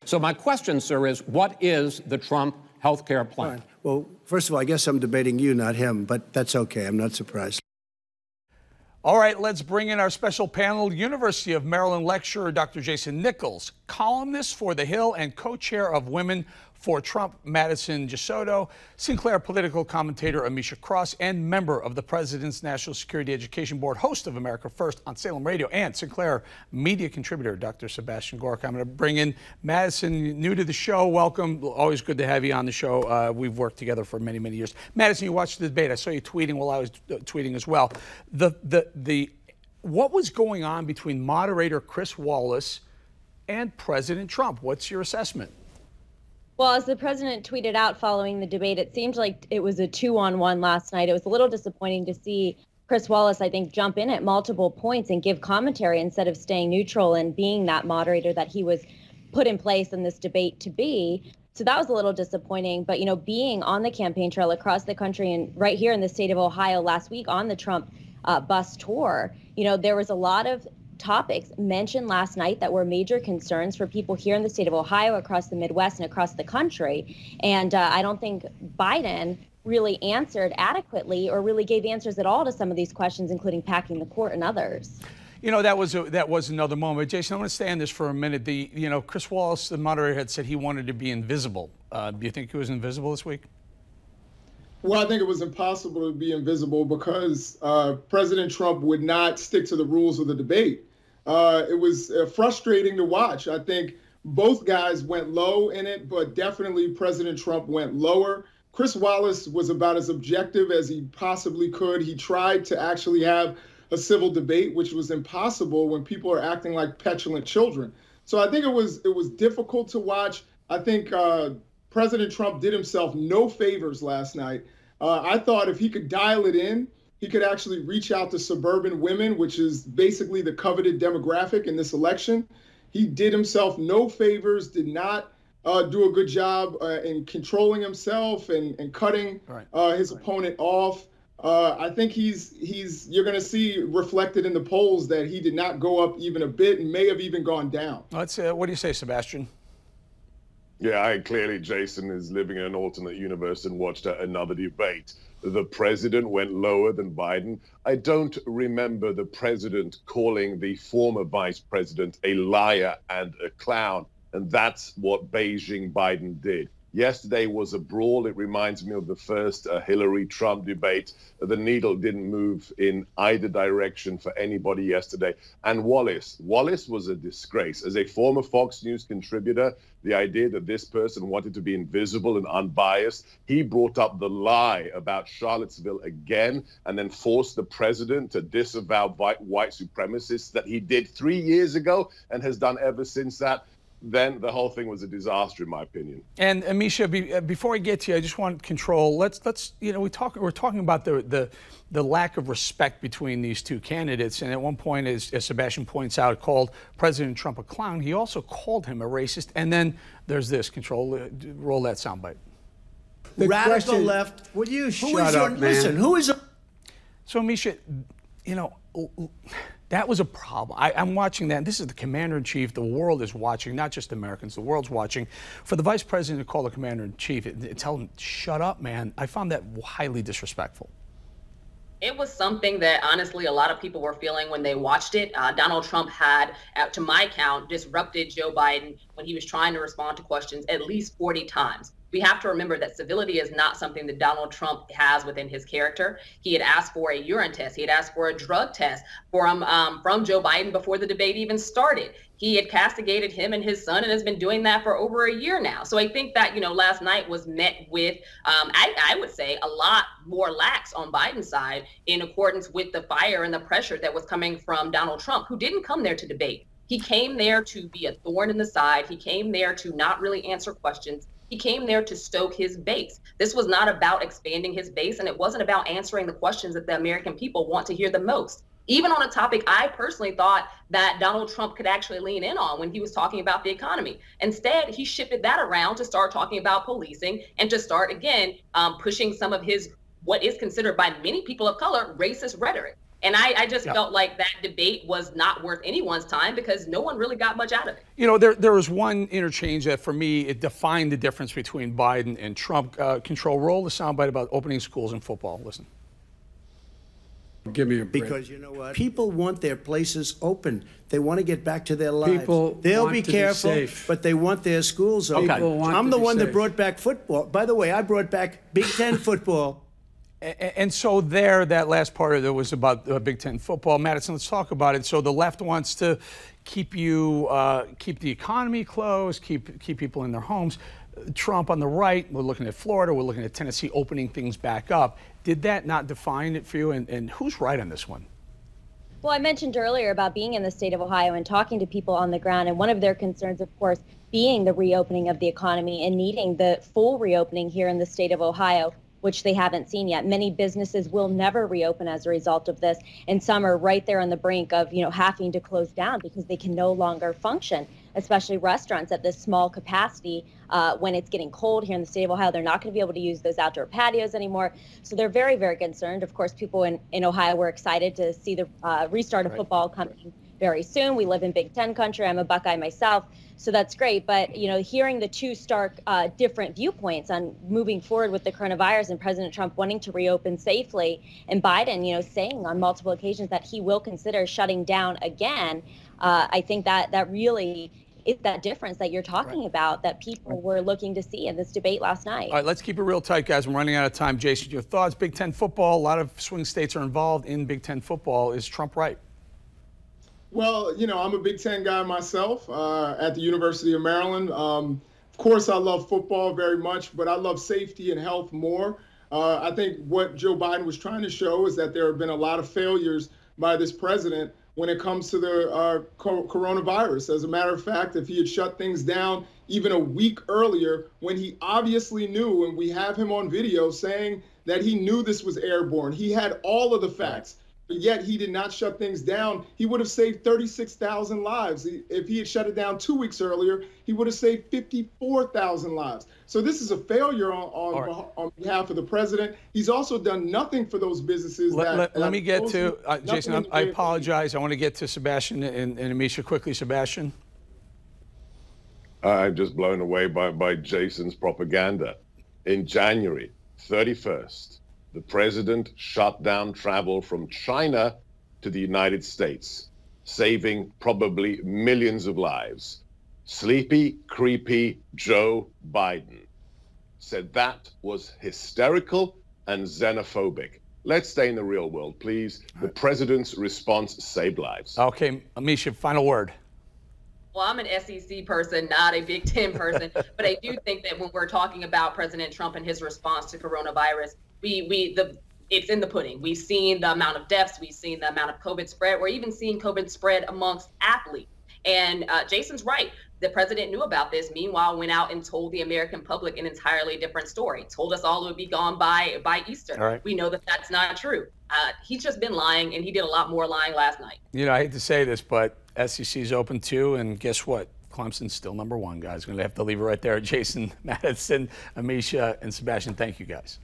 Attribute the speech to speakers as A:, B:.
A: So my question, sir, is what is the Trump health care plan?
B: Fine. Well, first of all, I guess I'm debating you, not him, but that's okay. I'm not surprised.
C: All right, let's bring in our special panel, University of Maryland lecturer Dr. Jason Nichols, columnist for The Hill and co-chair of Women for Trump, Madison Gesiotto, Sinclair political commentator Ameshia and member of the President's National Security Education Board, host of America First on Salem Radio, and Sinclair media contributor Dr. Sebastian Gorka. I'm going to bring in Madison, new to the show. Welcome. Always good to have you on the show. We've worked together for many, many years. Madison, you watched the debate. I saw you tweeting while I was tweeting as well. What was going on between moderator Chris Wallace and President Trump? What's your assessment?
D: Well, as the president tweeted out following the debate, it seemed like it was a 2-on-1 last night. It was a little disappointing to see Chris Wallace, I think, jump in at multiple points and give commentary instead of staying neutral and being that moderator that he was put in place in this debate to be. So that was a little disappointing. But, you know, being on the campaign trail across the country and right here in the state of Ohio last week on the Trump bus tour, you know, there was a lot of topics mentioned last night that were major concerns for people here in the state of Ohio, across the Midwest, and across the country. And I don't think Biden really answered adequately or really gave answers at all to some of these questions, including packing the court and others.
C: You know, that was another moment. Jason, I want to stay on this for a minute. Chris Wallace, the moderator, had said he wanted to be invisible. Do you think he was invisible this week?
E: Well, I think it was impossible to be invisible because President Trump would not stick to the rules of the debate. It was frustrating to watch. I think both guys went low in it, but definitely President Trump went lower. Chris Wallace was about as objective as he possibly could. He tried to actually have a civil debate, which was impossible when people are acting like petulant children. So I think it was difficult to watch. I think President Trump did himself no favors last night. I thought if he could dial it in, he could actually reach out to suburban women, which is basically the coveted demographic in this election. He did himself no favors, did not do a good job in controlling himself and cutting his opponent off. I think you're going to see reflected in the polls that he did not go up even a bit and may have even gone down.
C: What do you say, Sebastian?
F: Yeah, clearly Jason is living in an alternate universe and watched another debate. The president went lower than Biden. I don't remember the president calling the former vice president a liar and a clown. And that's what Beijing Biden did. Yesterday was a brawl. It reminds me of the first Hillary-Trump debate. The needle didn't move in either direction for anybody yesterday. And Wallace was a disgrace. As a former Fox News contributor, the idea that this person wanted to be invisible and unbiased, he brought up the lie about Charlottesville again and then forced the president to disavow white supremacists that he did 3 years ago and has done ever since that. Then the whole thing was a disaster, in my opinion. And
C: Ameshia, before I get to you, I just want control. Let's we're talking about the lack of respect between these two candidates. And at one point, as Sebastian points out, called President Trump a clown. He also called him a racist. And then there's this control. Roll that soundbite.
B: The radical left. Will you shut up, man? Listen, who is?
C: So Ameshia, that was a problem. I'm watching that. This is the commander-in-chief. The world is watching, not just Americans. The world's watching. For the vice president to call the commander-in-chief, tell him, shut up, man. I found that highly disrespectful.
G: It was something that, honestly, a lot of people were feeling when they watched it. Donald Trump had, to my count, disrupted Joe Biden when he was trying to respond to questions at least 40 times. We have to remember that civility is not something that Donald Trump has within his character. He had asked for a urine test. He had asked for a drug test from Joe Biden before the debate even started. He had castigated him and his son and has been doing that for over a year now. So I think that, last night was met with, I would say, a lot more lax on Biden's side in accordance with the fire and the pressure that was coming from Donald Trump, who didn't come there to debate. He came there to be a thorn in the side. He came there to not really answer questions. He came there to stoke his base. This was not about expanding his base, and it wasn't about answering the questions that the American people want to hear the most. Even on a topic I personally thought that Donald Trump could actually lean in on when he was talking about the economy. Instead, he shifted that around to start talking about policing and to start, again, pushing some of his, what is considered by many people of color, racist rhetoric. And I just felt like that debate was not worth anyone's time because no one really got much out of it.
C: You know, there was one interchange that for me, it defined the difference between Biden and Trump. Control, roll the soundbite about opening schools and football. Listen.
A: Give me a break.
B: Because you know what? People want their places open. They want to get back to their lives.
A: People
B: They'll
A: want
B: be
A: to
B: careful,
A: safe.
B: but they want their schools open.
A: People want
B: I'm
A: to
B: the
A: be
B: one that
A: safe.
B: brought back football. By the way, I brought back Big Ten football.
C: And so there, that last part of it was about Big Ten football. Madison, let's talk about it. So the left wants to keep keep the economy closed, keep people in their homes. Trump on the right, we're looking at Florida, we're looking at Tennessee opening things back up. Did that not define it for you? And who's right on this one?
D: Well, I mentioned earlier about being in the state of Ohio and talking to people on the ground, and one of their concerns, of course, being the reopening of the economy and needing the full reopening here in the state of Ohio, which they haven't seen yet. Many businesses will never reopen as a result of this, and some are right there on the brink of, having to close down because they can no longer function, especially restaurants at this small capacity. When it's getting cold here in the state of Ohio, they're not going to be able to use those outdoor patios anymore. So they're very, very concerned. Of course, people in Ohio were excited to see the restart of football coming very soon. We live in Big Ten country. I'm a Buckeye myself, so that's great. But, hearing the two stark different viewpoints on moving forward with the coronavirus and President Trump wanting to reopen safely and Biden, saying on multiple occasions that he will consider shutting down again, I think that really is that difference that you're talking about that people were looking to see in this debate last night.
C: All right, let's keep it real tight, guys. We're running out of time. Jason, your thoughts? Big Ten football, a lot of swing states are involved in Big Ten football. Is Trump right?
E: Well, I'm a Big Ten guy myself at the University of Maryland. Of course, I love football very much, but I love safety and health more. I think what Joe Biden was trying to show is that there have been a lot of failures by this president when it comes to the coronavirus. As a matter of fact, if he had shut things down even a week earlier, when he obviously knew, and we have him on video saying that he knew this was airborne, he had all of the facts. But yet he did not shut things down. He would have saved 36,000 lives. If he had shut it down 2 weeks earlier, he would have saved 54,000 lives. So this is a failure on behalf of the president. He's also done nothing for those businesses.
C: Let me get to, Jason, I apologize. I want to get to Sebastian and Ameshia quickly. Sebastian?
F: I'm just blown away by Jason's propaganda. In January 31st, the president shut down travel from China to the United States, saving probably millions of lives. Sleepy, creepy Joe Biden said that was hysterical and xenophobic. Let's stay in the real world, please. The president's response saved lives.
C: Okay, Ameshia, final word.
G: Well, I'm an SEC person, not a Big Ten person, but I do think that when we're talking about President Trump and his response to coronavirus, it's in the pudding. We've seen the amount of deaths. We've seen the amount of COVID spread. We're even seeing COVID spread amongst athletes. And Jason's right. The president knew about this. Meanwhile, went out and told the American public an entirely different story. Told us all it would be gone by Easter.
C: Right.
G: We know that that's not true. He's just been lying, and he did a lot more lying last night.
C: I hate to say this, but SEC's open too, and guess what? Clemson's still #1, guys. Going to have to leave it right there. Jason, Madison, Ameshia, and Sebastian, thank you, guys.